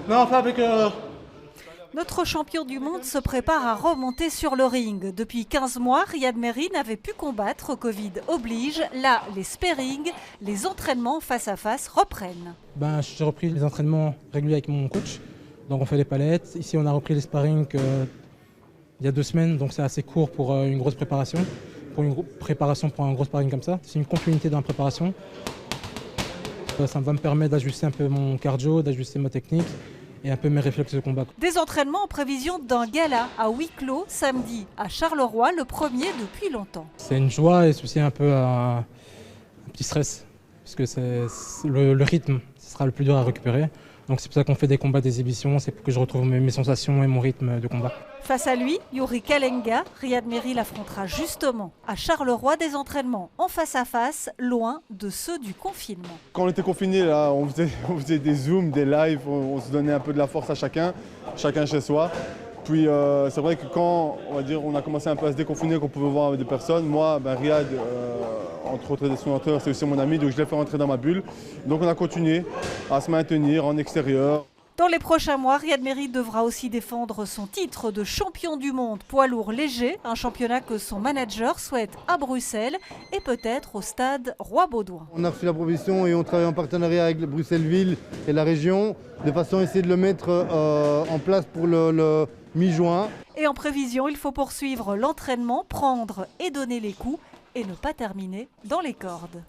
Non, enfin avec... Notre champion du monde se prépare à remonter sur le ring. Depuis 15 mois, Riyad Merhi n'avait pu combattre, Covid oblige. Là, les sparring, les entraînements face à face reprennent. J'ai repris les entraînements réguliers avec mon coach. Donc on fait les palettes. Ici on a repris les sparring il y a 2 semaines, donc c'est assez court pour une grosse préparation. Pour une préparation pour un gros sparring comme ça. C'est une continuité dans la préparation. Ça va me permettre d'ajuster un peu mon cardio, d'ajuster ma technique et un peu mes réflexes de combat. Des entraînements en prévision d'un gala à huis clos samedi à Charleroi, le premier depuis longtemps. C'est une joie et aussi un peu un petit stress, parce que c'est le rythme, ce sera le plus dur à récupérer. Donc c'est pour ça qu'on fait des combats d'exhibition, c'est pour que je retrouve mes sensations et mon rythme de combat. Face à lui, Youri Kalenga, Riyad Merhi l'affrontera justement à Charleroi, des entraînements en face à face, loin de ceux du confinement. Quand on était confinés, là, on faisait des zooms, des lives, on se donnait un peu de la force à chacun chez soi. Puis c'est vrai que quand on a commencé un peu à se déconfiner, qu'on pouvait voir des personnes, moi, Riyad, entre autres dessinateurs, c'est aussi mon ami, donc je l'ai fait rentrer dans ma bulle. Donc on a continué à se maintenir en extérieur. Dans les prochains mois, Riyad Merhi devra aussi défendre son titre de champion du monde poids lourd léger, un championnat que son manager souhaite à Bruxelles et peut-être au stade Roi-Baudouin. On a reçu la proposition et on travaille en partenariat avec Bruxelles-Ville et la région, de façon à essayer de le mettre en place pour le mi-juin. Et en prévision, il faut poursuivre l'entraînement, prendre et donner les coups et ne pas terminer dans les cordes.